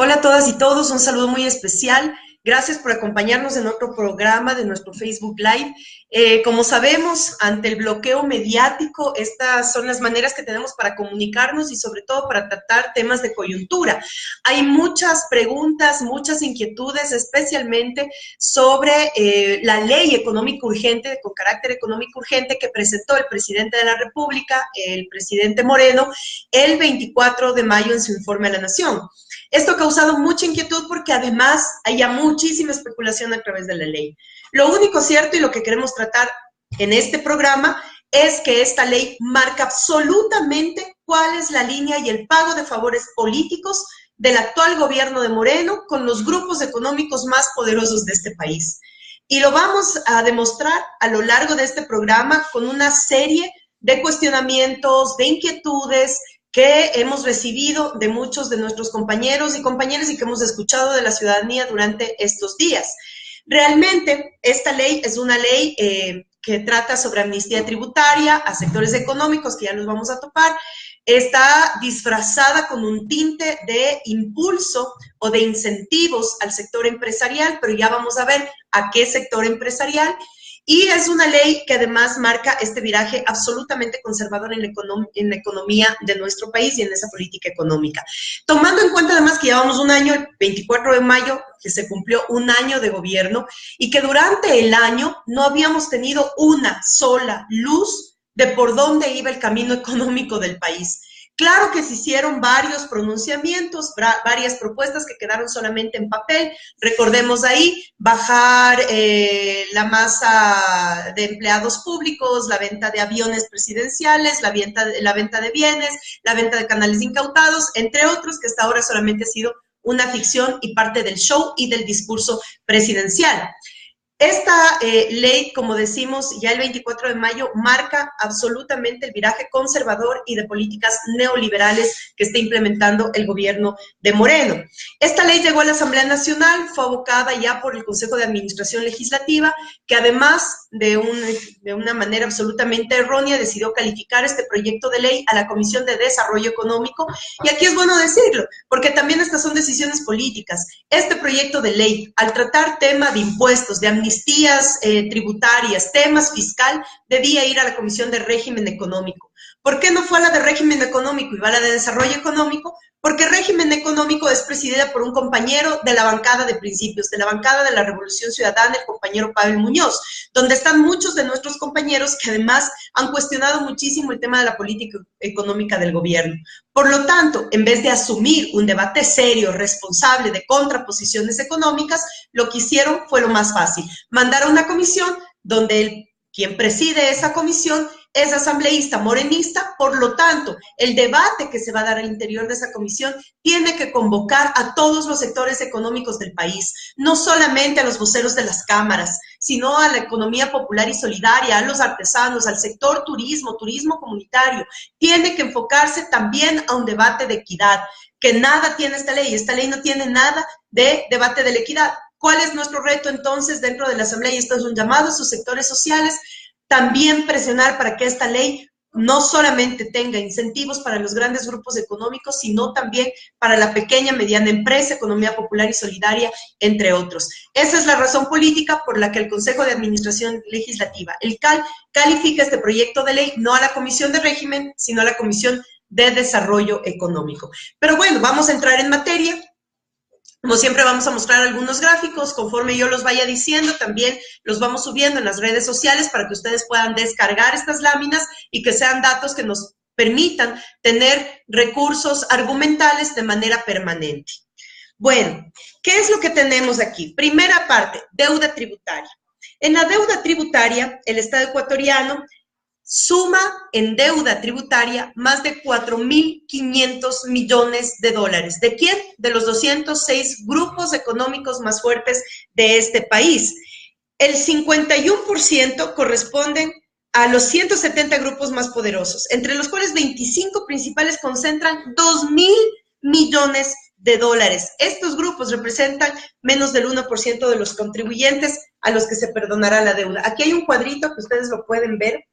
Hola a todas y todos, un saludo muy especial. Gracias por acompañarnos en otro programa de nuestro Facebook Live. Como sabemos, ante el bloqueo mediático, estas son las maneras que tenemos para comunicarnos y sobre todo para tratar temas de coyuntura. Hay muchas preguntas, muchas inquietudes, especialmente sobre la ley económica urgente, con carácter económico urgente, que presentó el presidente de la República, el presidente Moreno, el 24 de mayo en su informe a la Nación. Esto ha causado mucha inquietud porque además hay ya muchísima especulación a través de la ley. Lo único cierto y lo que queremos tratar en este programa es que esta ley marca absolutamente cuál es la línea y el pago de favores políticos del actual gobierno de Moreno con los grupos económicos más poderosos de este país. Y lo vamos a demostrar a lo largo de este programa con una serie de cuestionamientos, de inquietudes, que hemos recibido de muchos de nuestros compañeros y compañeras y que hemos escuchado de la ciudadanía durante estos días. Realmente, esta ley es una ley que trata sobre amnistía tributaria a sectores económicos, que ya nos vamos a topar. Está disfrazada con un tinte de impulso o de incentivos al sector empresarial, pero ya vamos a ver a qué sector empresarial. Y es una ley que además marca este viraje absolutamente conservador en la economía de nuestro país y en esa política económica. Tomando en cuenta además que llevamos un año, el 24 de mayo, que se cumplió un año de gobierno y que durante el año no habíamos tenido una sola luz de por dónde iba el camino económico del país. Claro que se hicieron varios pronunciamientos, varias propuestas que quedaron solamente en papel. Recordemos ahí, bajar la masa de empleados públicos, la venta de aviones presidenciales, la venta de bienes, la venta de canales incautados, entre otros, que hasta ahora solamente ha sido una ficción y parte del show y del discurso presidencial. Esta ley, como decimos, ya el 24 de mayo marca absolutamente el viraje conservador y de políticas neoliberales que está implementando el gobierno de Moreno. Esta ley llegó a la Asamblea Nacional, fue abocada ya por el Consejo de Administración Legislativa, que además de una manera absolutamente errónea decidió calificar este proyecto de ley a la Comisión de Desarrollo Económico. Y aquí es bueno decirlo, porque también estas son decisiones políticas. Este proyecto de ley, al tratar tema de impuestos, de amnistías tributarias, temas fiscal, debía ir a la Comisión de Régimen Económico. ¿Por qué no fue a la de Régimen Económico y va a la de Desarrollo Económico? Porque Régimen Económico es presidida por un compañero de la bancada de Principios, de la bancada de la Revolución Ciudadana, el compañero Pavel Muñoz, donde están muchos de nuestros compañeros que además han cuestionado muchísimo el tema de la política económica del gobierno. Por lo tanto, en vez de asumir un debate serio, responsable de contraposiciones económicas, lo que hicieron fue lo más fácil, mandar a una comisión donde quien preside esa comisión es asambleísta morenista. Por lo tanto, el debate que se va a dar al interior de esa comisión tiene que convocar a todos los sectores económicos del país, no solamente a los voceros de las cámaras, sino a la economía popular y solidaria, a los artesanos, al sector turismo, turismo comunitario. Tiene que enfocarse también a un debate de equidad, que nada tiene esta ley no tiene nada de debate de la equidad. ¿Cuál es nuestro reto entonces dentro de la Asamblea? Y esto es un llamado a sus sectores sociales, también presionar para que esta ley no solamente tenga incentivos para los grandes grupos económicos, sino también para la pequeña, mediana empresa, economía popular y solidaria, entre otros. Esa es la razón política por la que el Consejo de Administración Legislativa, el CAL, califica este proyecto de ley no a la Comisión de Régimen, sino a la Comisión de Desarrollo Económico. Pero bueno, vamos a entrar en materia. Como siempre vamos a mostrar algunos gráficos, conforme yo los vaya diciendo, también los vamos subiendo en las redes sociales para que ustedes puedan descargar estas láminas y que sean datos que nos permitan tener recursos argumentales de manera permanente. Bueno, ¿qué es lo que tenemos aquí? Primera parte, deuda tributaria. En la deuda tributaria, el Estado ecuatoriano suma en deuda tributaria más de 4.500 millones de dólares. ¿De quién? De los 206 grupos económicos más fuertes de este país. El 51% corresponden a los 170 grupos más poderosos, entre los cuales 25 principales concentran 2.000 millones de dólares. Estos grupos representan menos del 1% de los contribuyentes a los que se perdonará la deuda. Aquí hay un cuadrito que ustedes lo pueden ver.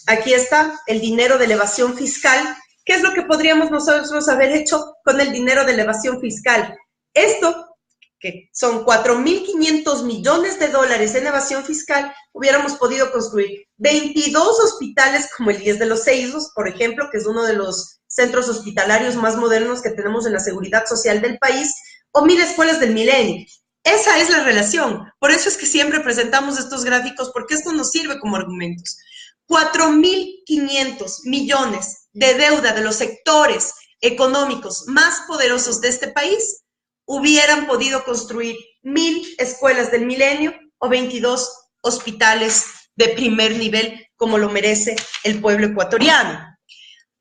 Aquí está el dinero de elevación fiscal. ¿Qué es lo que podríamos nosotros haber hecho con el dinero de elevación fiscal? Esto, que son 4.500 millones de dólares en evasión fiscal, hubiéramos podido construir 22 hospitales como el 10 de los Seisos, por ejemplo, que es uno de los centros hospitalarios más modernos que tenemos en la seguridad social del país, o 1.000 escuelas del milenio. Esa es la relación. Por eso es que siempre presentamos estos gráficos, porque esto nos sirve como argumentos. 4.500 millones de deuda de los sectores económicos más poderosos de este país hubieran podido construir 1.000 escuelas del milenio o 22 hospitales de primer nivel, como lo merece el pueblo ecuatoriano.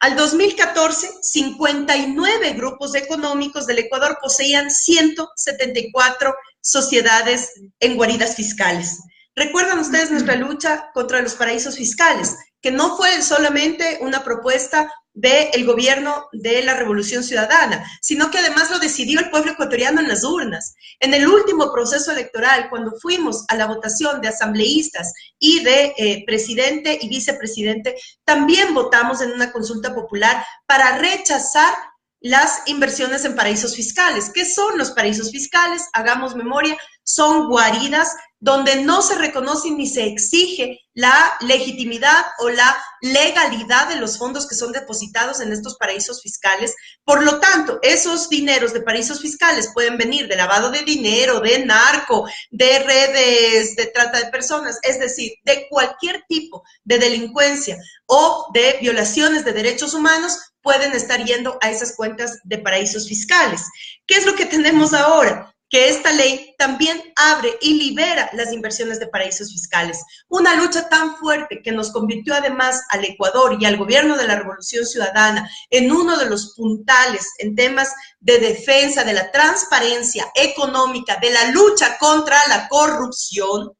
Al 2014, 59 grupos económicos del Ecuador poseían 174 sociedades en guaridas fiscales. ¿Recuerdan ustedes nuestra lucha contra los paraísos fiscales? Que no fue solamente una propuesta del gobierno de la Revolución Ciudadana, sino que además lo decidió el pueblo ecuatoriano en las urnas. En el último proceso electoral, cuando fuimos a la votación de asambleístas y de presidente y vicepresidente, también votamos en una consulta popular para rechazar las inversiones en paraísos fiscales. ¿Qué son los paraísos fiscales? Hagamos memoria, son guaridas donde no se reconoce ni se exige la legitimidad o la legalidad de los fondos que son depositados en estos paraísos fiscales. Por lo tanto, esos dineros de paraísos fiscales pueden venir de lavado de dinero, de narco, de redes de trata de personas, es decir, de cualquier tipo de delincuencia o de violaciones de derechos humanos, pueden estar yendo a esas cuentas de paraísos fiscales. ¿Qué es lo que tenemos ahora? Que esta ley también abre y libera las inversiones de paraísos fiscales. Una lucha tan fuerte que nos convirtió además al Ecuador y al gobierno de la Revolución Ciudadana en uno de los puntales en temas de defensa de la transparencia económica, de la lucha contra la corrupción,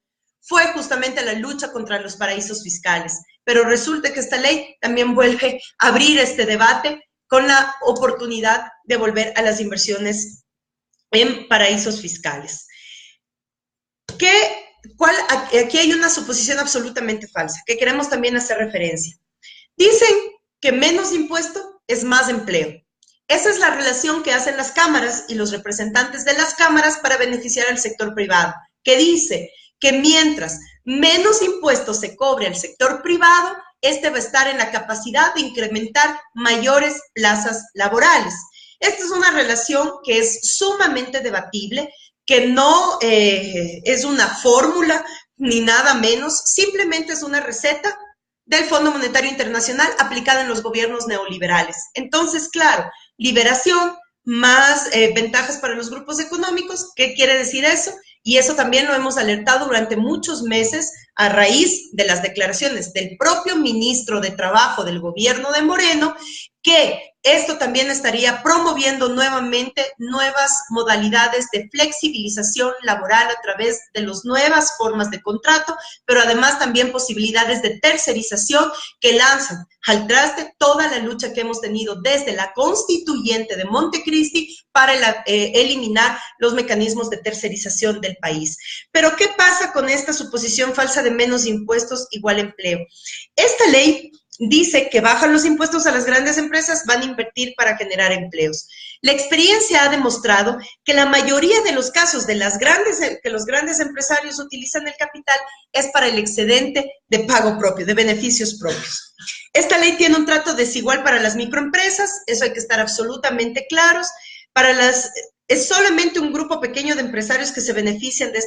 fue justamente la lucha contra los paraísos fiscales. Pero resulta que esta ley también vuelve a abrir este debate con la oportunidad de volver a las inversiones en paraísos fiscales. Aquí hay una suposición absolutamente falsa, que queremos también hacer referencia. Dicen que menos impuesto es más empleo. Esa es la relación que hacen las cámaras y los representantes de las cámaras para beneficiar al sector privado, que dice que mientras menos impuestos se cobre al sector privado, este va a estar en la capacidad de incrementar mayores plazas laborales. Esta es una relación que es sumamente debatible, que no es una fórmula ni nada menos, simplemente es una receta del Fondo Monetario Internacional aplicada en los gobiernos neoliberales. Entonces, claro, liberación más ventajas para los grupos económicos. ¿Qué quiere decir eso? Y eso también lo hemos alertado durante muchos meses a raíz de las declaraciones del propio ministro de Trabajo del gobierno de Moreno, que esto también estaría promoviendo nuevamente nuevas modalidades de flexibilización laboral a través de las nuevas formas de contrato, pero además también posibilidades de tercerización que lanzan al traste toda la lucha que hemos tenido desde la constituyente de Montecristi para eliminar los mecanismos de tercerización del país. Pero ¿qué pasa con esta suposición falsa de menos impuestos igual empleo? Esta ley dice que bajan los impuestos a las grandes empresas, van a invertir para generar empleos. La experiencia ha demostrado que la mayoría de los casos de que los grandes empresarios utilizan el capital es para el excedente de pago propio, de beneficios propios. Esta ley tiene un trato desigual para las microempresas, eso hay que estar absolutamente claros. Es solamente un grupo pequeño de empresarios que se benefician de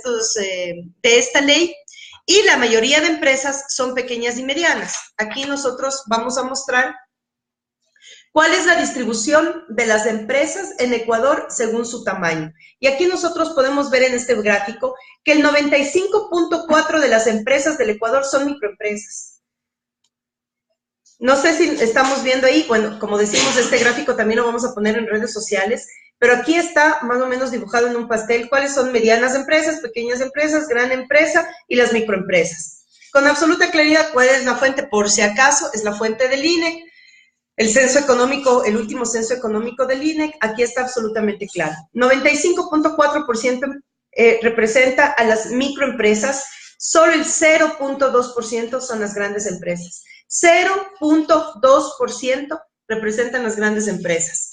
esta ley. Y la mayoría de empresas son pequeñas y medianas. Aquí nosotros vamos a mostrar cuál es la distribución de las empresas en Ecuador según su tamaño. Y aquí nosotros podemos ver en este gráfico que el 95.4% de las empresas del Ecuador son microempresas. No sé si estamos viendo ahí, bueno, como decimos, este gráfico también lo vamos a poner en redes sociales, pero aquí está más o menos dibujado en un pastel cuáles son medianas empresas, pequeñas empresas, gran empresa y las microempresas. Con absoluta claridad, ¿cuál es la fuente? Por si acaso, es la fuente del INEC. El censo económico, el último censo económico del INEC, aquí está absolutamente claro. 95.4% representa a las microempresas, solo el 0.2% son las grandes empresas. 0.2% representan las grandes empresas.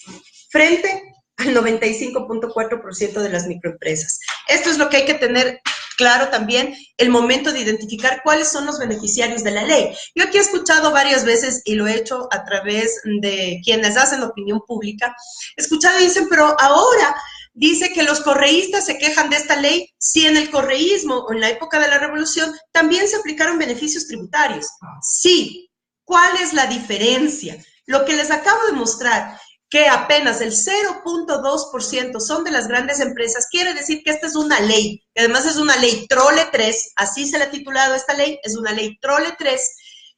Frente al 95.4% de las microempresas. Esto es lo que hay que tener claro también, el momento de identificar cuáles son los beneficiarios de la ley. Yo aquí he escuchado varias veces, y lo he hecho a través de quienes hacen opinión pública, he escuchado y dicen, pero ahora dice que los correístas se quejan de esta ley, si en el correísmo o en la época de la revolución también se aplicaron beneficios tributarios. Sí. ¿Cuál es la diferencia? Lo que les acabo de mostrar, que apenas el 0.2% son de las grandes empresas, quiere decir que esta es una ley, que además es una ley Trole 3, así se le ha titulado esta ley, es una ley Trole 3.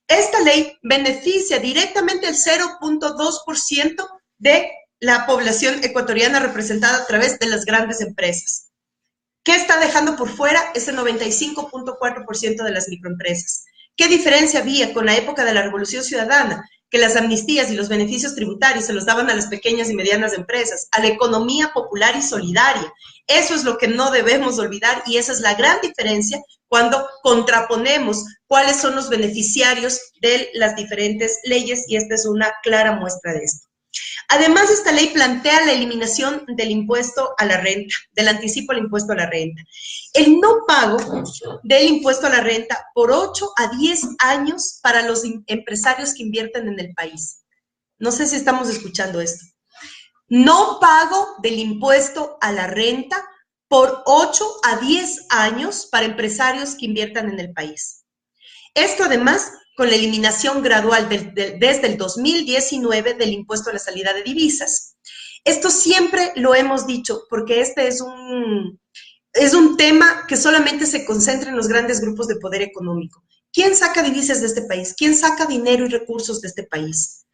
Esta ley beneficia directamente el 0.2% de la población ecuatoriana representada a través de las grandes empresas. ¿Qué está dejando por fuera? Ese 95.4% de las microempresas. ¿Qué diferencia había con la época de la Revolución Ciudadana? Que las amnistías y los beneficios tributarios se los daban a las pequeñas y medianas empresas, a la economía popular y solidaria. Eso es lo que no debemos olvidar y esa es la gran diferencia cuando contraponemos cuáles son los beneficiarios de las diferentes leyes y esta es una clara muestra de esto. Además, esta ley plantea la eliminación del impuesto a la renta, del anticipo al impuesto a la renta. El no pago del impuesto a la renta por 8 a 10 años para los empresarios que invierten en el país. No sé si estamos escuchando esto. No pago del impuesto a la renta por 8 a 10 años para empresarios que inviertan en el país. Esto además con la eliminación gradual desde el 2019 del impuesto a la salida de divisas. Esto siempre lo hemos dicho porque este es un tema que solamente se concentra en los grandes grupos de poder económico. ¿Quién saca divisas de este país? ¿Quién saca dinero y recursos de este país?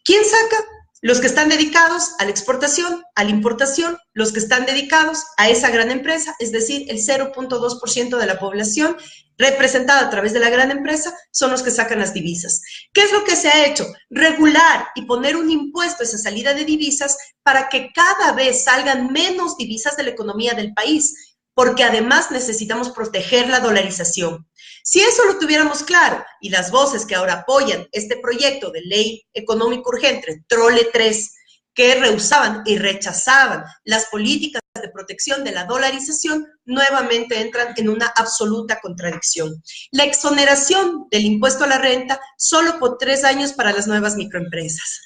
¿Quién saca? Los que están dedicados a la exportación, a la importación, los que están dedicados a esa gran empresa, es decir, el 0.2% de la población representada a través de la gran empresa son los que sacan las divisas. ¿Qué es lo que se ha hecho? Regular y poner un impuesto a esa salida de divisas para que cada vez salgan menos divisas de la economía del país, porque además necesitamos proteger la dolarización. Si eso lo tuviéramos claro y las voces que ahora apoyan este proyecto de ley económica urgente, Trole 3, que rehusaban y rechazaban las políticas de protección de la dolarización, nuevamente entran en una absoluta contradicción. La exoneración del impuesto a la renta solo por 3 años para las nuevas microempresas.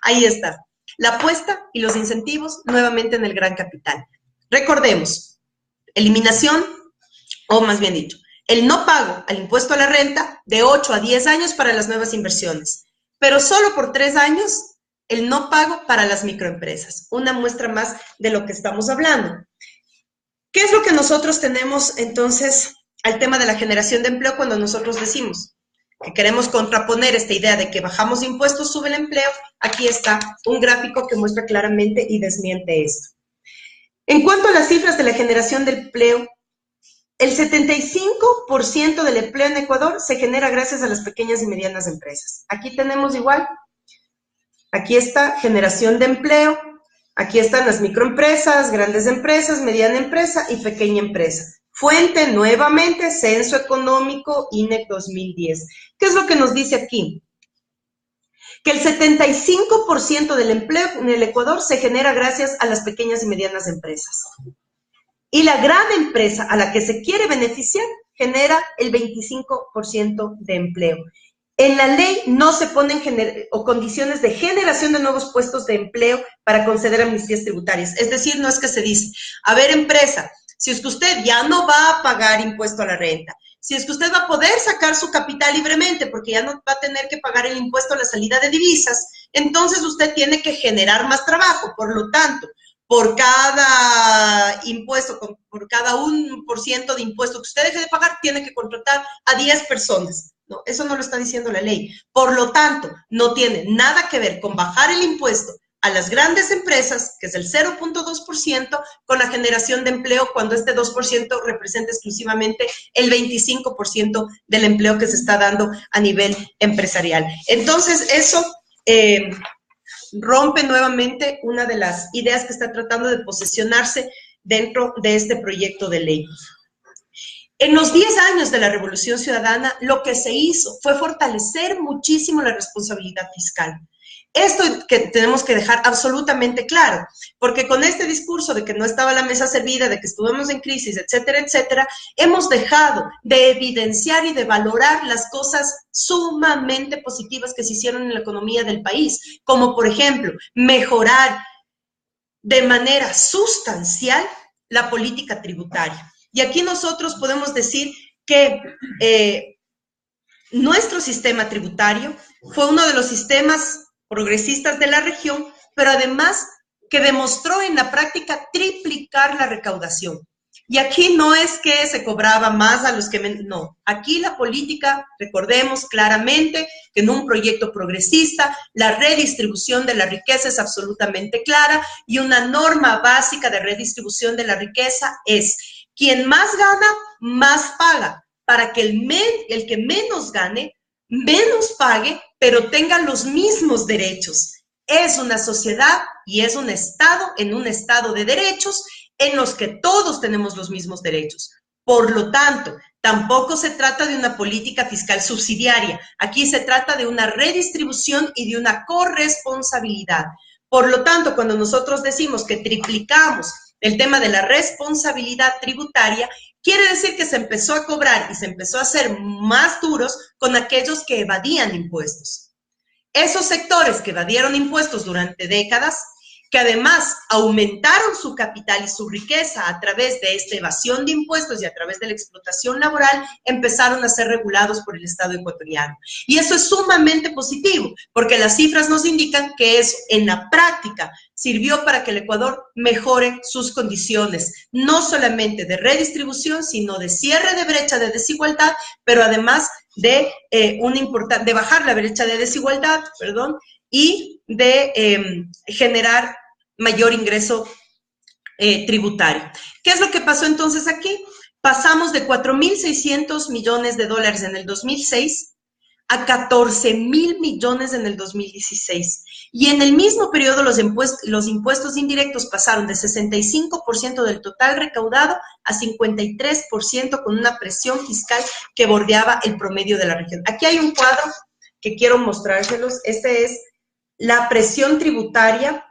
Ahí está. La apuesta y los incentivos nuevamente en el gran capital. Recordemos, eliminación, o más bien dicho, el no pago al impuesto a la renta de 8 a 10 años para las nuevas inversiones, pero solo por 3 años el no pago para las microempresas. Una muestra más de lo que estamos hablando. ¿Qué es lo que nosotros tenemos entonces al tema de la generación de empleo cuando nosotros decimos que queremos contraponer esta idea de que bajamos impuestos, sube el empleo? Aquí está un gráfico que muestra claramente y desmiente esto. En cuanto a las cifras de la generación de empleo, el 75% del empleo en Ecuador se genera gracias a las pequeñas y medianas empresas. Aquí tenemos igual, aquí está generación de empleo, aquí están las microempresas, grandes empresas, mediana empresa y pequeña empresa. Fuente, nuevamente, Censo Económico, INEC 2010. ¿Qué es lo que nos dice aquí? Que el 75% del empleo en el Ecuador se genera gracias a las pequeñas y medianas empresas. Y la gran empresa a la que se quiere beneficiar genera el 25% de empleo. En la ley no se ponen condiciones de generación de nuevos puestos de empleo para conceder amnistías tributarias. Es decir, no es que se dice, a ver, empresa, si es que usted ya no va a pagar impuesto a la renta, si es que usted va a poder sacar su capital libremente porque ya no va a tener que pagar el impuesto a la salida de divisas, entonces usted tiene que generar más trabajo. Por lo tanto, por cada impuesto, por cada 1% de impuesto que usted deje de pagar, tiene que contratar a 10 personas. No, eso no lo está diciendo la ley. Por lo tanto, no tiene nada que ver con bajar el impuesto a las grandes empresas, que es el 0.2%, con la generación de empleo, cuando este 2% representa exclusivamente el 25% del empleo que se está dando a nivel empresarial. Entonces, eso rompe nuevamente una de las ideas que está tratando de posesionarse dentro de este proyecto de ley. En los 10 años de la Revolución Ciudadana, lo que se hizo fue fortalecer muchísimo la responsabilidad fiscal. Esto que tenemos que dejar absolutamente claro, porque con este discurso de que no estaba la mesa servida, de que estuvimos en crisis, etcétera, etcétera, hemos dejado de evidenciar y de valorar las cosas sumamente positivas que se hicieron en la economía del país, como por ejemplo, mejorar de manera sustancial la política tributaria. Y aquí nosotros podemos decir que nuestro sistema tributario fue uno de los sistemas progresistas de la región, pero además que demostró en la práctica triplicar la recaudación. Y aquí no es que se cobraba más a los que menos, no. Aquí la política, recordemos claramente que en un proyecto progresista la redistribución de la riqueza es absolutamente clara y una norma básica de redistribución de la riqueza es quien más gana, más paga, para que el que menos gane, menos pague, pero tenga los mismos derechos. Es una sociedad y es un Estado en un Estado de derechos en los que todos tenemos los mismos derechos. Por lo tanto, tampoco se trata de una política fiscal subsidiaria. Aquí se trata de una redistribución y de una corresponsabilidad. Por lo tanto, cuando nosotros decimos que triplicamos el tema de la responsabilidad tributaria, quiere decir que se empezó a cobrar y se empezó a hacer más duros con aquellos que evadían impuestos. Esos sectores que evadieron impuestos durante décadas, que además aumentaron su capital y su riqueza a través de esta evasión de impuestos y a través de la explotación laboral, empezaron a ser regulados por el Estado ecuatoriano. Y eso es sumamente positivo, porque las cifras nos indican que eso en la práctica sirvió para que el Ecuador mejore sus condiciones, no solamente de redistribución, sino de cierre de brecha de desigualdad, pero además de bajar la brecha de desigualdad, y de generar mayor ingreso tributario. ¿Qué es lo que pasó entonces aquí? Pasamos de 4.600 millones de dólares en el 2006 a 14.000 millones en el 2016. Y en el mismo periodo los impuestos indirectos pasaron de 65% del total recaudado a 53% con una presión fiscal que bordeaba el promedio de la región. Aquí hay un cuadro que quiero mostrárselos. Este es la presión tributaria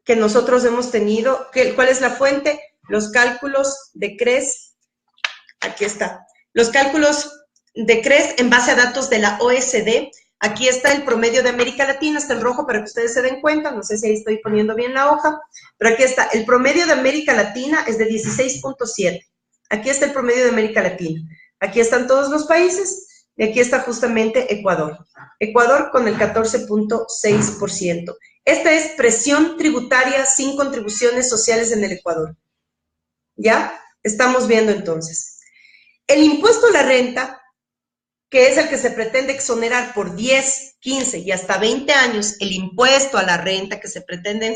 que nosotros hemos tenido. ¿Cuál es la fuente? Los cálculos de CRES. Aquí está. Los cálculos de CRES en base a datos de la OECD. Aquí está el promedio de América Latina, está en rojo para que ustedes se den cuenta, no sé si ahí estoy poniendo bien la hoja, pero aquí está, el promedio de América Latina es de 16.7. Aquí está el promedio de América Latina. Aquí están todos los países. Y aquí está justamente Ecuador. Ecuador con el 14.6%. Esta es presión tributaria sin contribuciones sociales en el Ecuador. ¿Ya? Estamos viendo entonces. El impuesto a la renta, que es el que se pretende exonerar por 10, 15 y hasta 20 años, el impuesto a la renta que se pretende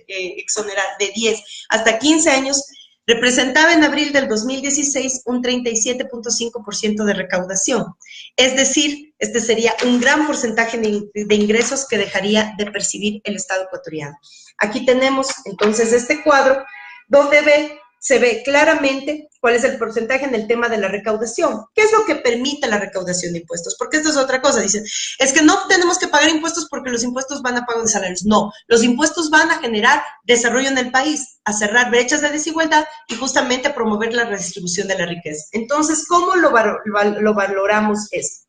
exonerar de 10 hasta 15 años, representaba en abril del 2016 un 37.5% de recaudación. Es decir, este sería un gran porcentaje de ingresos que dejaría de percibir el Estado ecuatoriano. Aquí tenemos entonces este cuadro donde se ve claramente cuál es el porcentaje en el tema de la recaudación. ¿Qué es lo que permite la recaudación de impuestos? Porque esto es otra cosa. Dicen, es que no tenemos que pagar impuestos porque los impuestos van a pago de salarios. No, los impuestos van a generar desarrollo en el país, a cerrar brechas de desigualdad y justamente a promover la redistribución de la riqueza. Entonces, ¿cómo lo valoramos esto?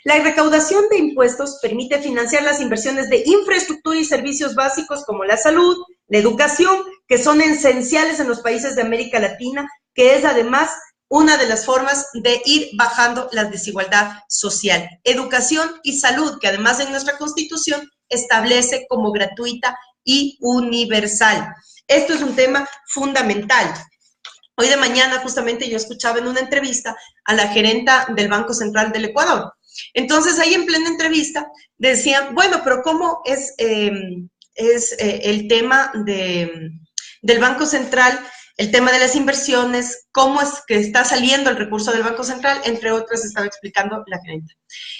La recaudación de impuestos permite financiar las inversiones de infraestructura y servicios básicos como la salud, la educación, que son esenciales en los países de América Latina, que es además una de las formas de ir bajando la desigualdad social. Educación y salud, que además en nuestra Constitución establece como gratuita y universal. Esto es un tema fundamental. Hoy de mañana justamente yo escuchaba en una entrevista a la gerenta del Banco Central del Ecuador. Entonces ahí en plena entrevista decían, bueno, pero ¿cómo es el tema del Banco Central, el tema de las inversiones, cómo es que está saliendo el recurso del Banco Central? Entre otras estaba explicando la gerenta.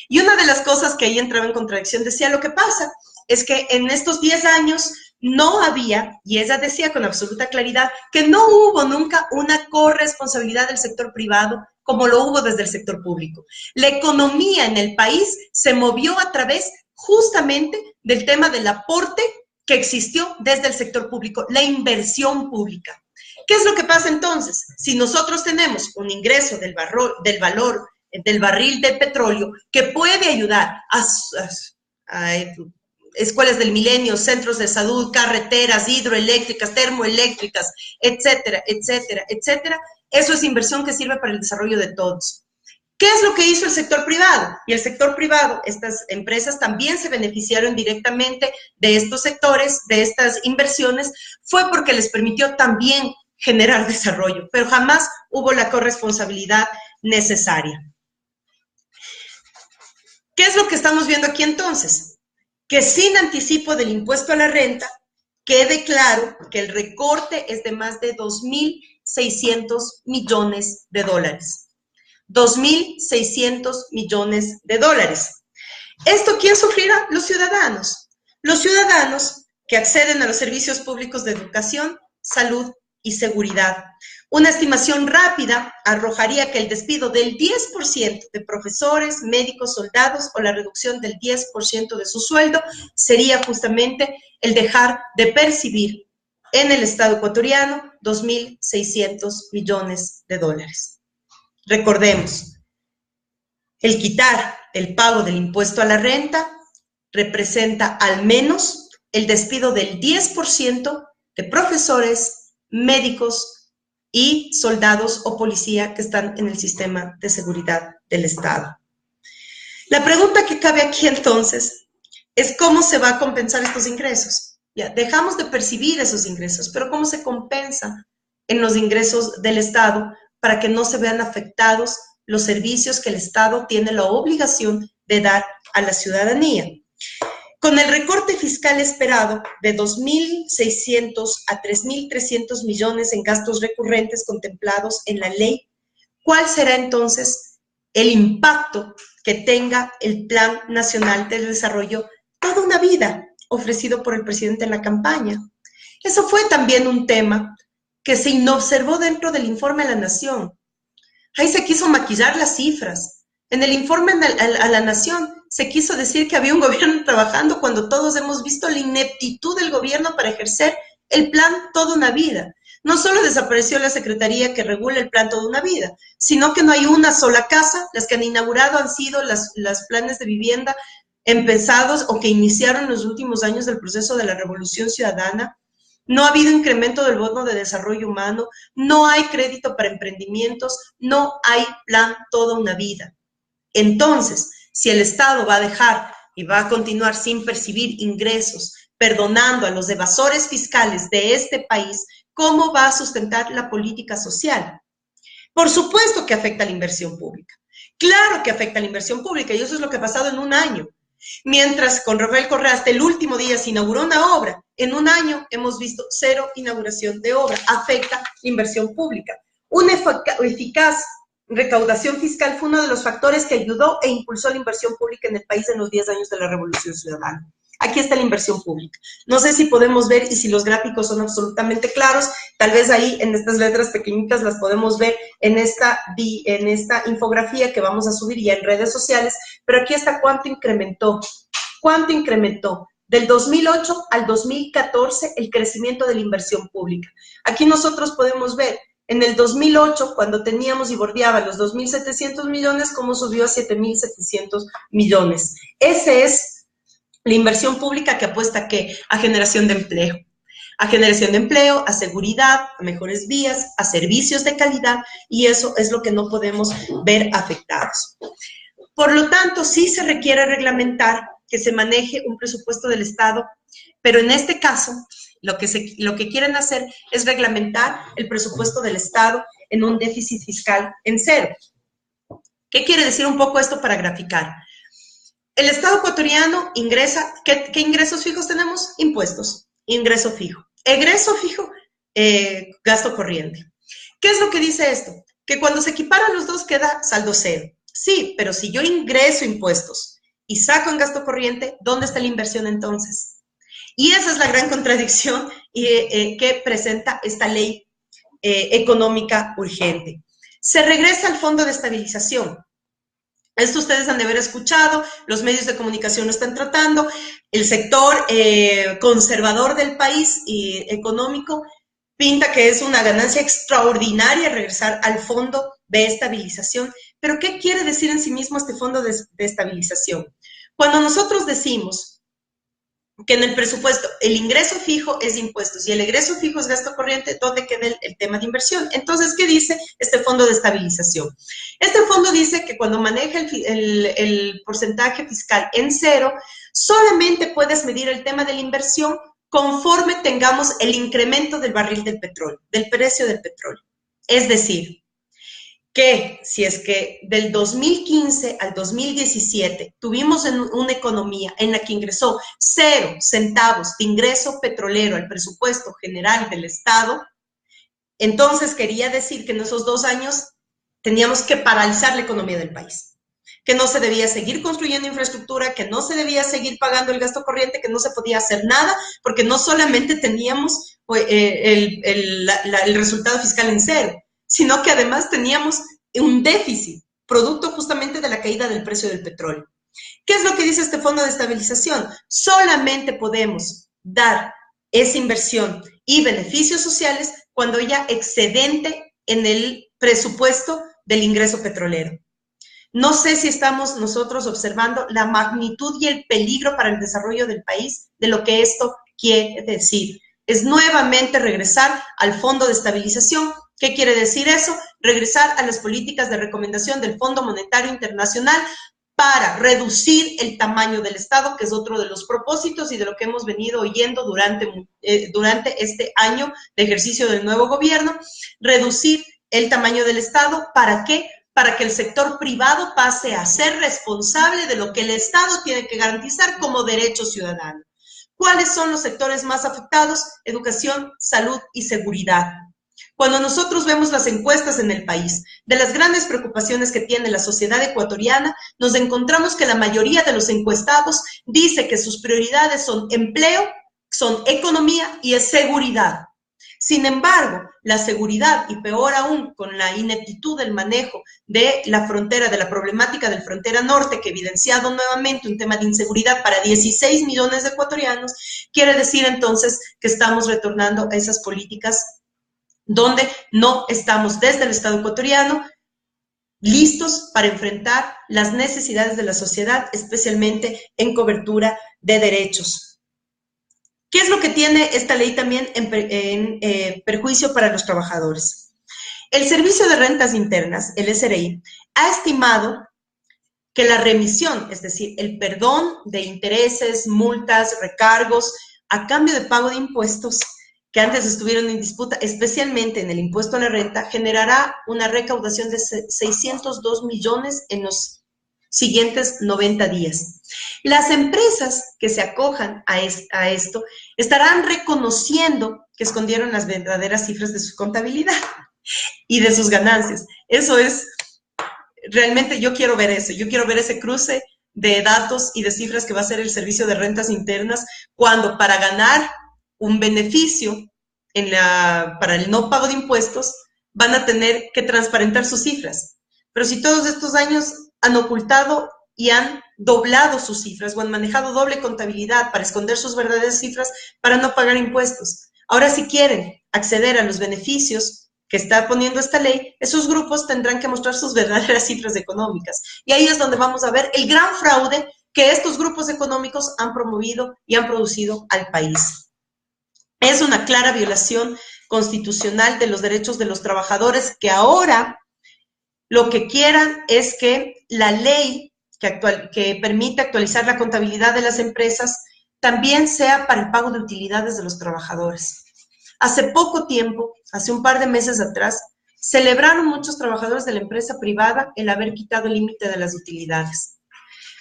Y una de las cosas que ahí entraba en contradicción decía, lo que pasa es que en estos 10 años no había, y ella decía con absoluta claridad, que no hubo nunca una corresponsabilidad del sector privado como lo hubo desde el sector público. La economía en el país se movió a través justamente del tema del aporte que existió desde el sector público, la inversión pública. ¿Qué es lo que pasa entonces? Si nosotros tenemos un ingreso del barril de petróleo que puede ayudar a escuelas del milenio, centros de salud, carreteras hidroeléctricas, termoeléctricas, etcétera, etcétera, etcétera, eso es inversión que sirve para el desarrollo de todos. ¿Qué es lo que hizo el sector privado? Y el sector privado, estas empresas también se beneficiaron directamente de estos sectores, de estas inversiones, fue porque les permitió también generar desarrollo, pero jamás hubo la corresponsabilidad necesaria. ¿Qué es lo que estamos viendo aquí entonces? Que sin anticipo del impuesto a la renta, quede claro que el recorte es de más de 2.600 millones de dólares. 2.600 millones de dólares. ¿Esto quién sufrirá? Los ciudadanos. Los ciudadanos que acceden a los servicios públicos de educación, salud y seguridad. Una estimación rápida arrojaría que el despido del 10% de profesores, médicos, soldados o la reducción del 10% de su sueldo sería justamente el dejar de percibir en el Estado ecuatoriano 2.600 millones de dólares. Recordemos, el quitar el pago del impuesto a la renta representa al menos el despido del 10% de profesores, médicos y soldados o policía que están en el sistema de seguridad del Estado. La pregunta que cabe aquí entonces es cómo se va a compensar estos ingresos. Ya, dejamos de percibir esos ingresos, pero ¿cómo se compensa en los ingresos del Estado para que no se vean afectados los servicios que el Estado tiene la obligación de dar a la ciudadanía? Con el recorte fiscal esperado de 2.600 a 3.300 millones en gastos recurrentes contemplados en la ley, ¿cuál será entonces el impacto que tenga el Plan Nacional de Desarrollo Toda una Vida ofrecido por el presidente en la campaña? Eso fue también un tema que se inobservó dentro del informe a la Nación. Ahí se quiso maquillar las cifras. En el informe a la Nación se quiso decir que había un gobierno trabajando cuando todos hemos visto la ineptitud del gobierno para ejercer el plan Toda una Vida. No solo desapareció la secretaría que regula el plan Toda una Vida, sino que no hay una sola casa. Las que han inaugurado han sido las planes de vivienda empezados o que iniciaron en los últimos años del proceso de la Revolución Ciudadana. No ha habido incremento del bono de desarrollo humano, no hay crédito para emprendimientos, no hay plan Toda una Vida. Entonces, si el Estado va a dejar y va a continuar sin percibir ingresos, perdonando a los evasores fiscales de este país, ¿cómo va a sustentar la política social? Por supuesto que afecta a la inversión pública. Claro que afecta a la inversión pública y eso es lo que ha pasado en un año. Mientras con Rafael Correa hasta el último día se inauguró una obra, en un año hemos visto 0 inauguración de obra. Afecta la inversión pública. Una eficaz recaudación fiscal fue uno de los factores que ayudó e impulsó la inversión pública en el país en los 10 años de la Revolución Ciudadana. Aquí está la inversión pública. No sé si podemos ver y si los gráficos son absolutamente claros. Tal vez ahí en estas letras pequeñitas las podemos ver en esta infografía que vamos a subir ya en redes sociales. Pero aquí está cuánto incrementó. ¿Cuánto incrementó? Del 2008 al 2014 el crecimiento de la inversión pública. Aquí nosotros podemos ver en el 2008, cuando teníamos y bordeaba los 2.700 millones, cómo subió a 7.700 millones. Ese es la inversión pública que apuesta ¿a qué? A generación de empleo. A generación de empleo, a seguridad, a mejores vías, a servicios de calidad, y eso es lo que no podemos ver afectados. Por lo tanto, sí se requiere reglamentar que se maneje un presupuesto del Estado, pero en este caso, lo que quieren hacer es reglamentar el presupuesto del Estado en un déficit fiscal en 0. ¿Qué quiere decir un poco esto para graficar? El Estado ecuatoriano ingresa, ¿qué ingresos fijos tenemos? Impuestos, ingreso fijo. Egreso fijo, gasto corriente. ¿Qué es lo que dice esto? Que cuando se equiparan los dos queda saldo 0. Sí, pero si yo ingreso impuestos y saco en gasto corriente, ¿dónde está la inversión entonces? Y esa es la gran contradicción que presenta esta ley económica urgente. Se regresa al Fondo de Estabilización. Esto ustedes han de haber escuchado, los medios de comunicación lo están tratando, el sector conservador del país y económico pinta que es una ganancia extraordinaria regresar al fondo de estabilización. Pero ¿qué quiere decir en sí mismo este fondo de estabilización? Cuando nosotros decimos que en el presupuesto el ingreso fijo es impuestos y el egreso fijo es gasto corriente, ¿dónde queda el tema de inversión? Entonces, ¿qué dice este fondo de estabilización? Este fondo dice que cuando maneja el porcentaje fiscal en cero, solamente puedes medir el tema de la inversión conforme tengamos el incremento del barril del petróleo, del precio del petróleo. Es decir, que si es que del 2015 al 2017 tuvimos una economía en la que ingresó 0 centavos de ingreso petrolero al presupuesto general del Estado, entonces quería decir que en esos 2 años teníamos que paralizar la economía del país, que no se debía seguir construyendo infraestructura, que no se debía seguir pagando el gasto corriente, que no se podía hacer nada, porque no solamente teníamos el resultado fiscal en cero, sino que además teníamos un déficit, producto justamente de la caída del precio del petróleo. ¿Qué es lo que dice este fondo de estabilización? Solamente podemos dar esa inversión y beneficios sociales cuando haya excedente en el presupuesto del ingreso petrolero. No sé si estamos nosotros observando la magnitud y el peligro para el desarrollo del país de lo que esto quiere decir. Es nuevamente regresar al fondo de estabilización. ¿Qué quiere decir eso? Regresar a las políticas de recomendación del Fondo Monetario Internacional para reducir el tamaño del Estado, que es otro de los propósitos y de lo que hemos venido oyendo durante este año de ejercicio del nuevo gobierno. Reducir el tamaño del Estado, ¿para qué? Para que el sector privado pase a ser responsable de lo que el Estado tiene que garantizar como derecho ciudadano. ¿Cuáles son los sectores más afectados? Educación, salud y seguridad. Cuando nosotros vemos las encuestas en el país, de las grandes preocupaciones que tiene la sociedad ecuatoriana, nos encontramos que la mayoría de los encuestados dice que sus prioridades son empleo, son economía y es seguridad. Sin embargo, la seguridad, y peor aún con la ineptitud del manejo de la frontera, de la problemática del frontera norte, que ha evidenciado nuevamente un tema de inseguridad para 16 millones de ecuatorianos, quiere decir entonces que estamos retornando a esas políticas donde no estamos desde el Estado ecuatoriano listos para enfrentar las necesidades de la sociedad, especialmente en cobertura de derechos. ¿Qué es lo que tiene esta ley también en perjuicio para los trabajadores? El Servicio de Rentas Internas, el SRI, ha estimado que la remisión, es decir, el perdón de intereses, multas, recargos, a cambio de pago de impuestos, que antes estuvieron en disputa, especialmente en el impuesto a la renta, generará una recaudación de 602 millones en los siguientes 90 días. Las empresas que se acojan a esto estarán reconociendo que escondieron las verdaderas cifras de su contabilidad y de sus ganancias. Eso es, realmente yo quiero ver eso, yo quiero ver ese cruce de datos y de cifras que va a hacer el Servicio de Rentas Internas cuando para ganar un beneficio para el no pago de impuestos van a tener que transparentar sus cifras. Pero si todos estos años han ocultado y han doblado sus cifras o han manejado doble contabilidad para esconder sus verdaderas cifras para no pagar impuestos. Ahora, si quieren acceder a los beneficios que está poniendo esta ley, esos grupos tendrán que mostrar sus verdaderas cifras económicas. Y ahí es donde vamos a ver el gran fraude que estos grupos económicos han promovido y han producido al país. Es una clara violación constitucional de los derechos de los trabajadores que ahora lo que quieran es que la ley que permite actualizar la contabilidad de las empresas también sea para el pago de utilidades de los trabajadores. Hace poco tiempo, hace un par de meses atrás, celebraron muchos trabajadores de la empresa privada el haber quitado el límite de las utilidades.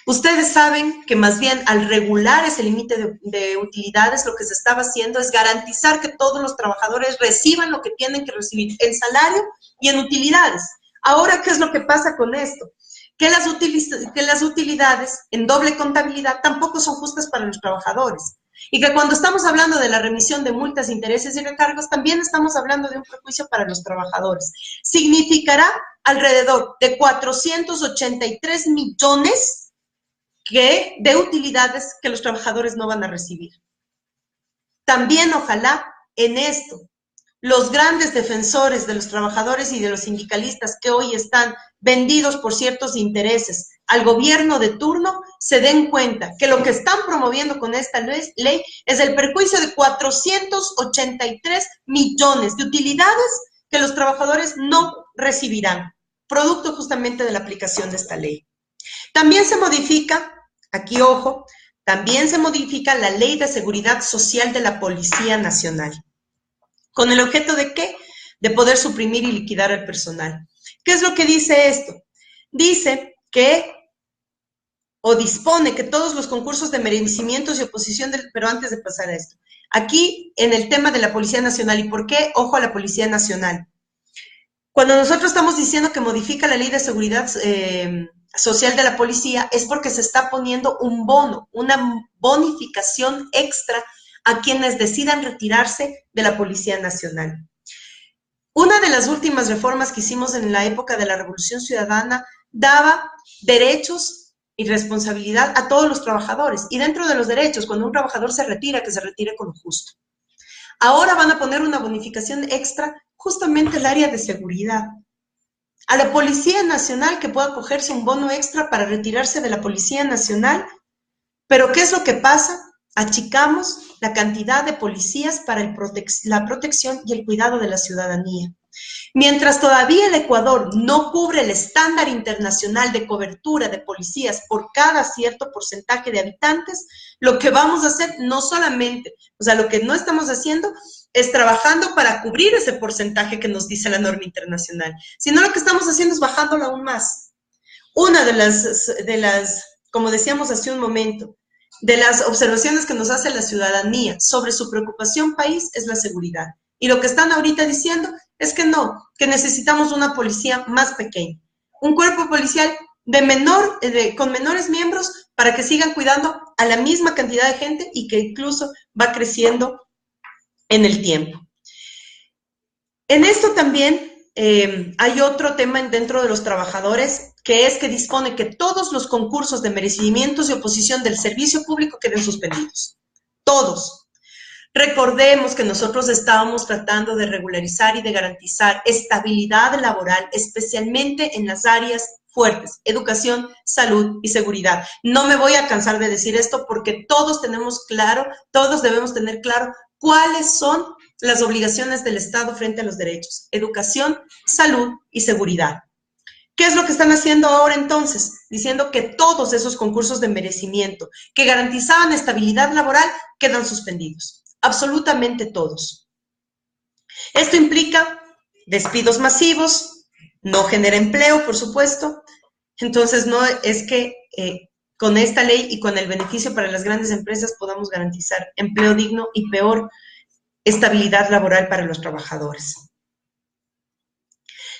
Ustedes saben que más bien al regular ese límite de utilidades, lo que se estaba haciendo es garantizar que todos los trabajadores reciban lo que tienen que recibir en salario y en utilidades. Ahora, ¿qué es lo que pasa con esto? Que las utilidades en doble contabilidad tampoco son justas para los trabajadores. Y que cuando estamos hablando de la remisión de multas, intereses y recargos, también estamos hablando de un perjuicio para los trabajadores. Significará alrededor de 483 millones de utilidades que los trabajadores no van a recibir. También, ojalá, en esto, los grandes defensores de los trabajadores y de los sindicalistas que hoy están vendidos por ciertos intereses al gobierno de turno, se den cuenta que lo que están promoviendo con esta ley es el perjuicio de 483 millones de utilidades que los trabajadores no recibirán, producto justamente de la aplicación de esta ley. También se modifica, aquí ojo, también se modifica la Ley de Seguridad Social de la Policía Nacional. ¿Con el objeto de qué? De poder suprimir y liquidar al personal. ¿Qué es lo que dice esto? Dice que, o dispone que todos los concursos de merecimientos y oposición, pero antes de pasar a esto, aquí en el tema de la Policía Nacional, ¿y por qué? Ojo a la Policía Nacional. Cuando nosotros estamos diciendo que modifica la Ley de Seguridad Social de la Policía, es porque se está poniendo un bono, una bonificación extra a quienes decidan retirarse de la Policía Nacional. Una de las últimas reformas que hicimos en la época de la Revolución Ciudadana daba derechos y responsabilidad a todos los trabajadores. Y dentro de los derechos, cuando un trabajador se retira, que se retire con lo justo. Ahora van a poner una bonificación extra justamente el área de seguridad. A la Policía Nacional que pueda cogerse un bono extra para retirarse de la Policía Nacional. Pero ¿qué es lo que pasa? Achicamos la cantidad de policías para la protección y el cuidado de la ciudadanía. Mientras todavía el Ecuador no cubre el estándar internacional de cobertura de policías por cada cierto porcentaje de habitantes, lo que vamos a hacer no solamente, lo que no estamos haciendo es trabajando para cubrir ese porcentaje que nos dice la norma internacional, sino lo que estamos haciendo es bajándolo aún más. Una de las, como decíamos hace un momento, de las observaciones que nos hace la ciudadanía sobre su preocupación país es la seguridad. Y lo que están ahorita diciendo es que no, que necesitamos una policía más pequeña, un cuerpo policial con menores miembros para que sigan cuidando a la misma cantidad de gente y que incluso va creciendo en el tiempo. En esto también hay otro tema dentro de los trabajadores, que es que dispone que todos los concursos de merecimientos y oposición del servicio público queden suspendidos. Todos. Recordemos que nosotros estábamos tratando de regularizar y de garantizar estabilidad laboral, especialmente en las áreas fuertes, educación, salud y seguridad. No me voy a cansar de decir esto porque todos debemos tener claro cuáles son las obligaciones del Estado frente a los derechos, educación, salud y seguridad. ¿Qué es lo que están haciendo ahora entonces? Diciendo que todos esos concursos de merecimiento que garantizaban estabilidad laboral quedan suspendidos, absolutamente todos. Esto implica despidos masivos, no genera empleo, por supuesto, entonces no es que con esta ley y con el beneficio para las grandes empresas podamos garantizar empleo digno y peor, estabilidad laboral para los trabajadores.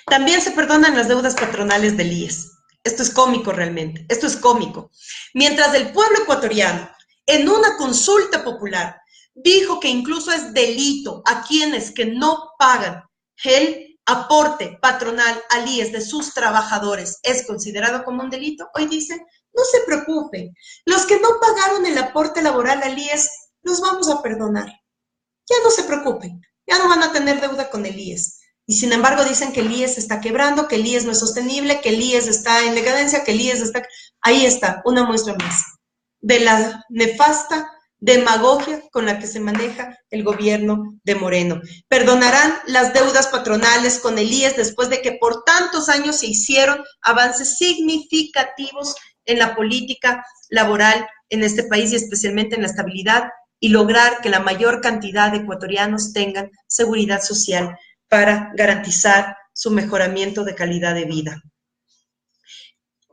También se perdonan las deudas patronales del IES. Esto es cómico realmente, esto es cómico. Mientras el pueblo ecuatoriano, en una consulta popular, dijo que incluso es delito a quienes que no pagan el aporte patronal al IES de sus trabajadores, es considerado como un delito, hoy dice, no se preocupen, los que no pagaron el aporte laboral al IES, los vamos a perdonar. Ya no se preocupen, ya no van a tener deuda con el IES. Y sin embargo dicen que el IES está quebrando, que el IES no es sostenible, que el IES está en decadencia, que el IES está... Ahí está, una muestra más de la nefasta demagogia con la que se maneja el gobierno de Moreno. Perdonarán las deudas patronales con el IES después de que por tantos años se hicieron avances significativos en la política laboral en este país y especialmente en la estabilidad y lograr que la mayor cantidad de ecuatorianos tengan seguridad social para garantizar su mejoramiento de calidad de vida.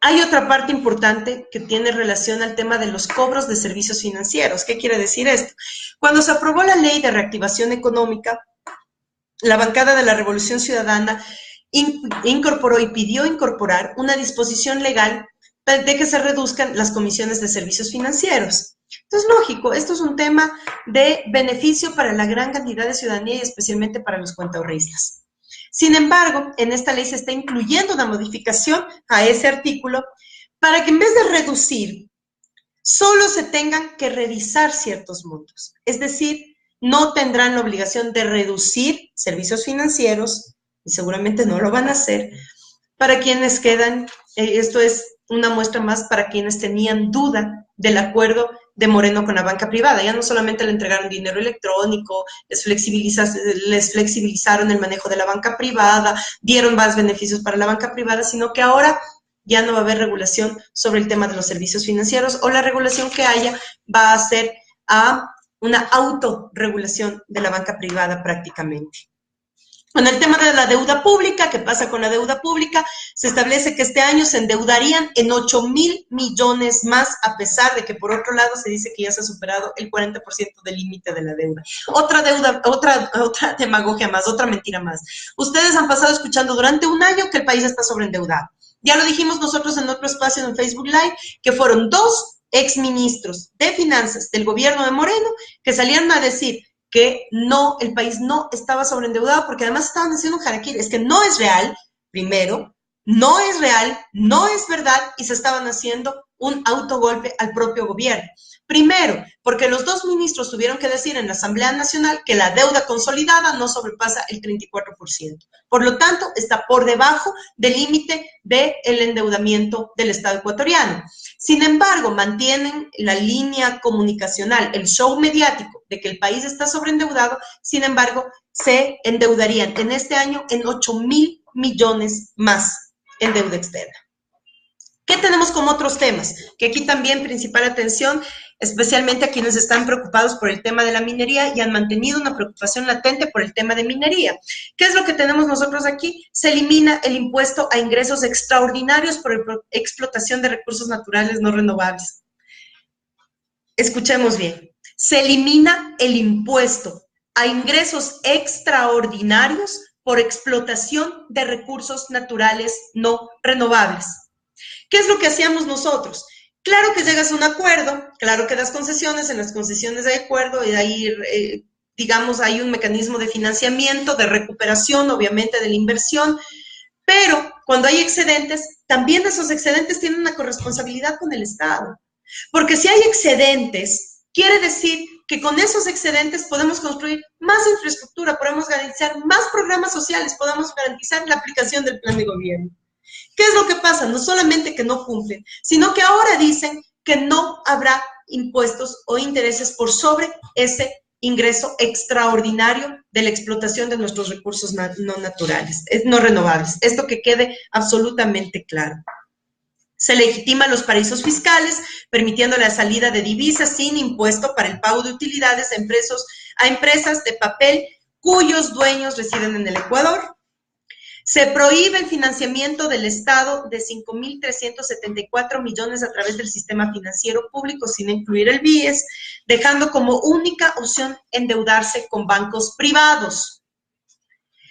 Hay otra parte importante que tiene relación al tema de los cobros de servicios financieros. ¿Qué quiere decir esto? Cuando se aprobó la Ley de Reactivación Económica, la bancada de la Revolución Ciudadana incorporó y pidió incorporar una disposición legal de que se reduzcan las comisiones de servicios financieros. Entonces, lógico, esto es un tema de beneficio para la gran cantidad de ciudadanía y especialmente para los cuentaahorristas. Sin embargo, en esta ley se está incluyendo una modificación a ese artículo para que en vez de reducir, solo se tengan que revisar ciertos montos. Es decir, no tendrán la obligación de reducir servicios financieros, y seguramente no lo van a hacer, para quienes quedan, esto es una muestra más para quienes tenían duda del acuerdo de Moreno con la banca privada. Ya no solamente le entregaron dinero electrónico, les flexibilizaron el manejo de la banca privada, dieron más beneficios para la banca privada, sino que ahora ya no va a haber regulación sobre el tema de los servicios financieros, o la regulación que haya va a ser a una autorregulación de la banca privada prácticamente. Con el tema de la deuda pública, ¿qué pasa con la deuda pública? Se establece que este año se endeudarían en 8,000 millones más, a pesar de que por otro lado se dice que ya se ha superado el 40% del límite de la deuda. Otra demagogia más, otra mentira más. Ustedes han pasado escuchando durante un año que el país está sobreendeudado. Ya lo dijimos nosotros en otro espacio en Facebook Live, que fueron 2 exministros de finanzas del gobierno de Moreno que salieron a decir que no, el país no estaba sobreendeudado, porque además estaban haciendo un harakiri. Es que no es real, primero, no es real, no es verdad, y se estaban haciendo un autogolpe al propio gobierno. Primero, porque los 2 ministros tuvieron que decir en la Asamblea Nacional que la deuda consolidada no sobrepasa el 34%. Por lo tanto, está por debajo del límite del endeudamiento del Estado ecuatoriano. Sin embargo, mantienen la línea comunicacional, el show mediático de que el país está sobreendeudado. Sin embargo, se endeudarían en este año en 8,000 millones más en deuda externa. ¿Qué tenemos como otros temas? Que aquí también principal atención, especialmente a quienes están preocupados por el tema de la minería y han mantenido una preocupación latente por el tema de minería. ¿Qué es lo que tenemos nosotros aquí? Se elimina el impuesto a ingresos extraordinarios por explotación de recursos naturales no renovables. Escuchemos bien. Se elimina el impuesto a ingresos extraordinarios por explotación de recursos naturales no renovables. ¿Qué es lo que hacíamos nosotros? Claro que llegas a un acuerdo, claro que das concesiones, en las concesiones hay acuerdo y ahí, digamos, hay un mecanismo de financiamiento, de recuperación, obviamente, de la inversión, pero cuando hay excedentes, también esos excedentes tienen una corresponsabilidad con el Estado. Porque si hay excedentes, quiere decir que con esos excedentes podemos construir más infraestructura, podemos garantizar más programas sociales, podemos garantizar la aplicación del plan de gobierno. ¿Qué es lo que pasa? No solamente que no cumplen, sino que ahora dicen que no habrá impuestos o intereses por sobre ese ingreso extraordinario de la explotación de nuestros recursos no naturales, no renovables. Esto que quede absolutamente claro. Se legitiman los paraísos fiscales, permitiendo la salida de divisas sin impuesto para el pago de utilidades a empresas de papel cuyos dueños residen en el Ecuador. Se prohíbe el financiamiento del Estado de 5.374 millones a través del sistema financiero público sin incluir el BIES, dejando como única opción endeudarse con bancos privados.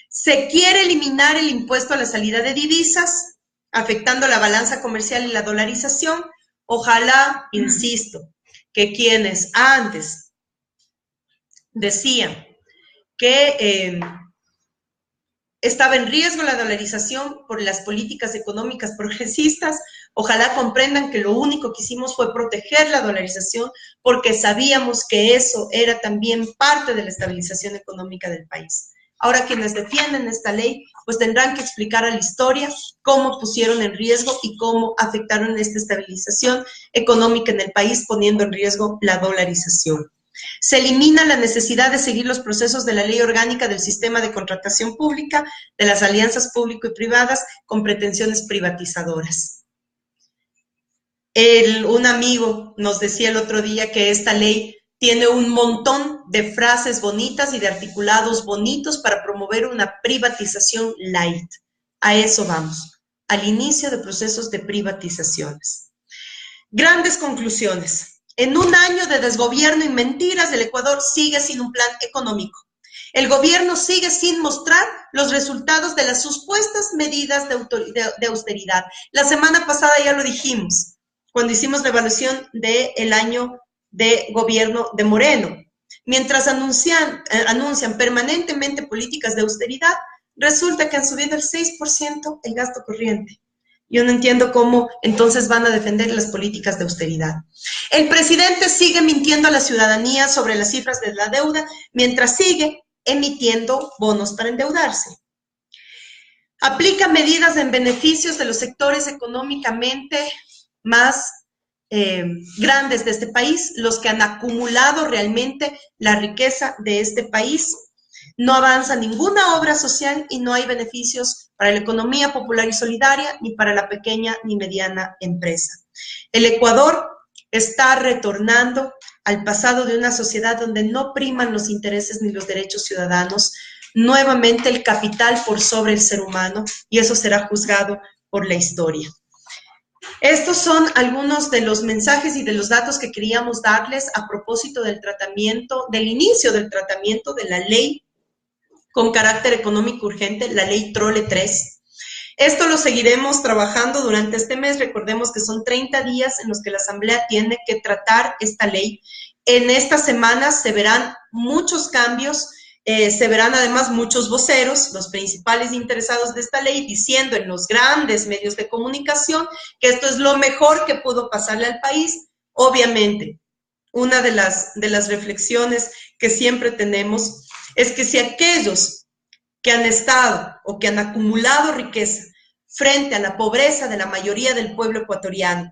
Se quiere eliminar el impuesto a la salida de divisas, afectando la balanza comercial y la dolarización. Ojalá, insisto, que quienes antes decían que estaba en riesgo la dolarización por las políticas económicas progresistas, ojalá comprendan que lo único que hicimos fue proteger la dolarización porque sabíamos que eso era también parte de la estabilización económica del país. Ahora quienes defienden esta ley pues tendrán que explicar a la historia cómo pusieron en riesgo y cómo afectaron esta estabilización económica en el país poniendo en riesgo la dolarización. Se elimina la necesidad de seguir los procesos de la ley orgánica del sistema de contratación pública, de las alianzas público y privadas con pretensiones privatizadoras. Un amigo nos decía el otro día que esta ley tiene un montón de frases bonitas y de articulados bonitos para promover una privatización light. A eso vamos, al inicio de procesos de privatizaciones. Grandes conclusiones. En un año de desgobierno y mentiras, el Ecuador sigue sin un plan económico. El gobierno sigue sin mostrar los resultados de las supuestas medidas de austeridad. La semana pasada ya lo dijimos, cuando hicimos la evaluación del año de gobierno de Moreno. Mientras anuncian permanentemente políticas de austeridad, resulta que han subido el 6% el gasto corriente. Yo no entiendo cómo entonces van a defender las políticas de austeridad. El presidente sigue mintiendo a la ciudadanía sobre las cifras de la deuda, mientras sigue emitiendo bonos para endeudarse. Aplica medidas en beneficios de los sectores económicamente más grandes de este país, los que han acumulado realmente la riqueza de este país. No avanza ninguna obra social y no hay beneficios para la economía popular y solidaria, ni para la pequeña ni mediana empresa. El Ecuador está retornando al pasado de una sociedad donde no priman los intereses ni los derechos ciudadanos, nuevamente el capital por sobre el ser humano, y eso será juzgado por la historia. Estos son algunos de los mensajes y de los datos que queríamos darles a propósito del tratamiento, del inicio del tratamiento de la ley con carácter económico urgente, la ley Trole 3. Esto lo seguiremos trabajando durante este mes. Recordemos que son 30 días en los que la Asamblea tiene que tratar esta ley. En estas semanas se verán muchos cambios, se verán además muchos voceros, los principales interesados de esta ley, diciendo en los grandes medios de comunicación que esto es lo mejor que pudo pasarle al país. Obviamente, una de las reflexiones que siempre tenemos es que si aquellos que han estado o que han acumulado riqueza frente a la pobreza de la mayoría del pueblo ecuatoriano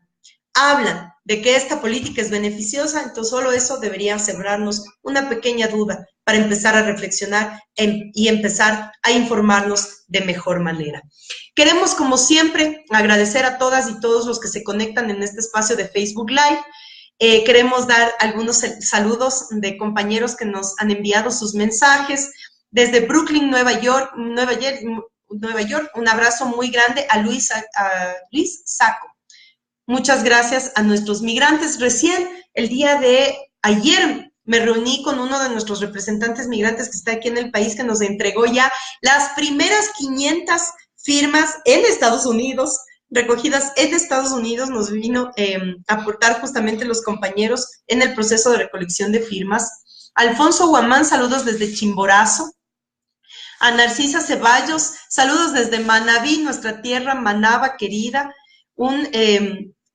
hablan de que esta política es beneficiosa, entonces solo eso debería sembrarnos una pequeña duda para empezar a reflexionar y empezar a informarnos de mejor manera. Queremos, como siempre, agradecer a todas y todos los que se conectan en este espacio de Facebook Live. Queremos dar algunos saludos de compañeros que nos han enviado sus mensajes. Desde Brooklyn, Nueva York, un abrazo muy grande a Luis Saco. Muchas gracias a nuestros migrantes. Recién, el día de ayer, me reuní con uno de nuestros representantes migrantes que está aquí en el país, que nos entregó ya las primeras 500 firmas en Estados Unidos, recogidas en Estados Unidos. Nos vino a aportar justamente los compañeros en el proceso de recolección de firmas. Alfonso Guamán, saludos desde Chimborazo. A Narcisa Ceballos, saludos desde Manabí, nuestra tierra Manaba querida. Un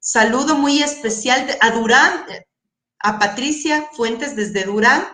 saludo muy especial a Durán, a Patricia Fuentes desde Durán,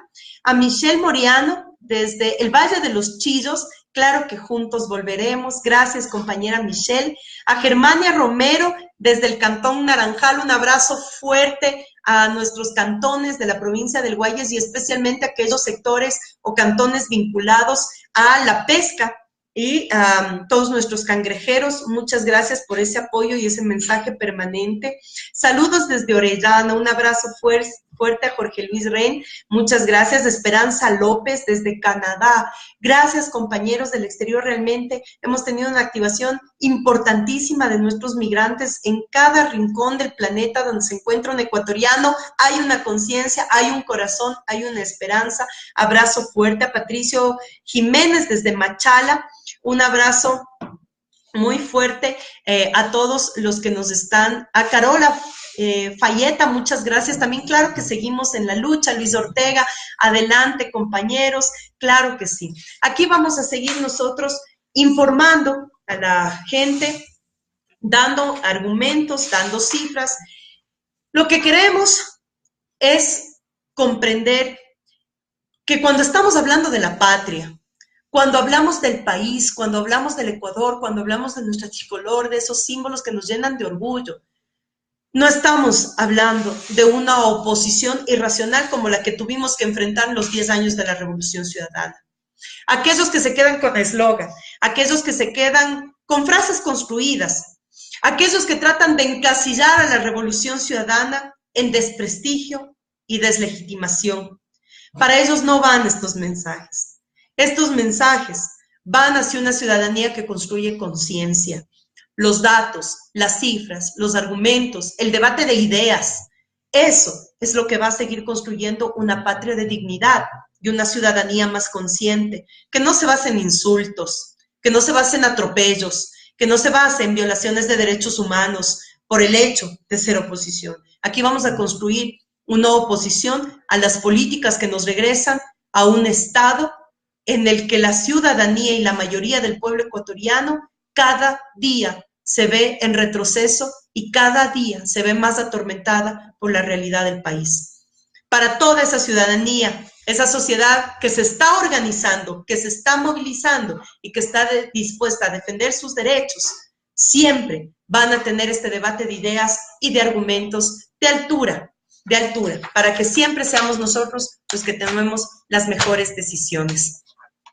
a Michelle Moriano desde el Valle de los Chillos. Claro que juntos volveremos. Gracias, compañera Michelle. A Germania Romero desde el Cantón Naranjal, un abrazo fuerte a nuestros cantones de la provincia del Guayas y especialmente a aquellos sectores o cantones vinculados a la pesca y a todos nuestros cangrejeros. Muchas gracias por ese apoyo y ese mensaje permanente. Saludos desde Orellana, un abrazo fuerte a Jorge Luis Ren, muchas gracias. Esperanza López desde Canadá, gracias compañeros del exterior. Realmente hemos tenido una activación importantísima de nuestros migrantes en cada rincón del planeta donde se encuentra un ecuatoriano. Hay una conciencia, hay un corazón, hay una esperanza. Abrazo fuerte a Patricio Jiménez desde Machala, un abrazo muy fuerte a todos los que nos están, a Carola Fayeta, muchas gracias también. Claro que seguimos en la lucha. Luis Ortega, adelante compañeros, claro que sí. Aquí vamos a seguir nosotros informando a la gente, dando argumentos, dando cifras. Lo que queremos es comprender que cuando estamos hablando de la patria, cuando hablamos del país, cuando hablamos del Ecuador, cuando hablamos de nuestra tricolor, de esos símbolos que nos llenan de orgullo, no estamos hablando de una oposición irracional como la que tuvimos que enfrentar en los 10 años de la Revolución Ciudadana. Aquellos que se quedan con eslogan, aquellos que se quedan con frases construidas, aquellos que tratan de encasillar a la Revolución Ciudadana en desprestigio y deslegitimación. Para ellos no van estos mensajes. Estos mensajes van hacia una ciudadanía que construye conciencia. Los datos, las cifras, los argumentos, el debate de ideas, eso es lo que va a seguir construyendo una patria de dignidad y una ciudadanía más consciente, que no se base en insultos, que no se base en atropellos, que no se base en violaciones de derechos humanos por el hecho de ser oposición. Aquí vamos a construir una oposición a las políticas que nos regresan a un Estado en el que la ciudadanía y la mayoría del pueblo ecuatoriano cada día se ve en retroceso y cada día se ve más atormentada por la realidad del país. Para toda esa ciudadanía, esa sociedad que se está organizando, que se está movilizando y que está dispuesta a defender sus derechos, siempre van a tener este debate de ideas y de argumentos de altura, para que siempre seamos nosotros los que tomemos las mejores decisiones.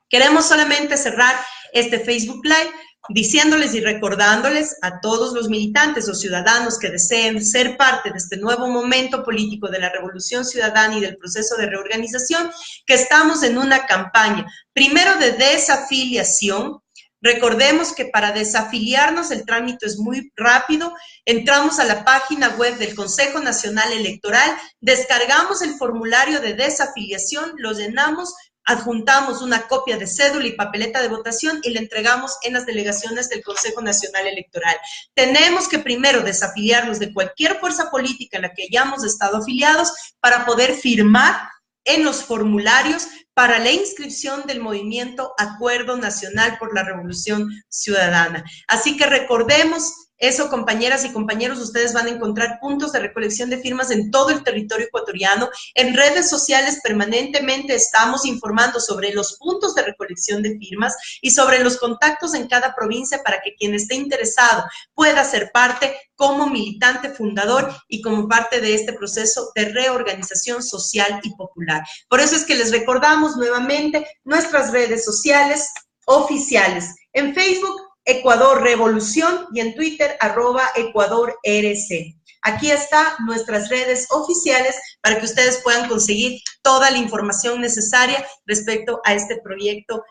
Queremos solamente cerrar este Facebook Live diciéndoles y recordándoles a todos los militantes o ciudadanos que deseen ser parte de este nuevo momento político de la Revolución Ciudadana y del proceso de reorganización, que estamos en una campaña, primero de desafiliación. Recordemos que para desafiliarnos el trámite es muy rápido. Entramos a la página web del Consejo Nacional Electoral, descargamos el formulario de desafiliación, lo llenamos, adjuntamos una copia de cédula y papeleta de votación y le entregamos en las delegaciones del Consejo Nacional Electoral. Tenemos que primero desafiliarnos de cualquier fuerza política en la que hayamos estado afiliados para poder firmar en los formularios para la inscripción del movimiento Acuerdo Nacional por la Revolución Ciudadana. Así que recordemos eso, compañeras y compañeros, ustedes van a encontrar puntos de recolección de firmas en todo el territorio ecuatoriano. En redes sociales permanentemente estamos informando sobre los puntos de recolección de firmas y sobre los contactos en cada provincia para que quien esté interesado pueda ser parte como militante fundador y como parte de este proceso de reorganización social y popular. Por eso es que les recordamos nuevamente nuestras redes sociales oficiales. En Facebook, Ecuador Revolución, y en Twitter, @EcuadorRC. Aquí están nuestras redes oficiales para que ustedes puedan conseguir toda la información necesaria respecto a este proyecto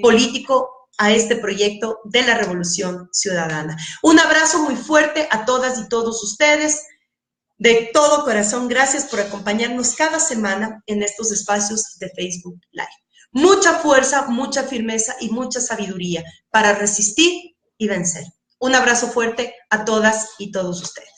político, a este proyecto de la Revolución Ciudadana. Un abrazo muy fuerte a todas y todos ustedes. De todo corazón, gracias por acompañarnos cada semana en estos espacios de Facebook Live. Mucha fuerza, mucha firmeza y mucha sabiduría para resistir y vencer. Un abrazo fuerte a todas y todos ustedes.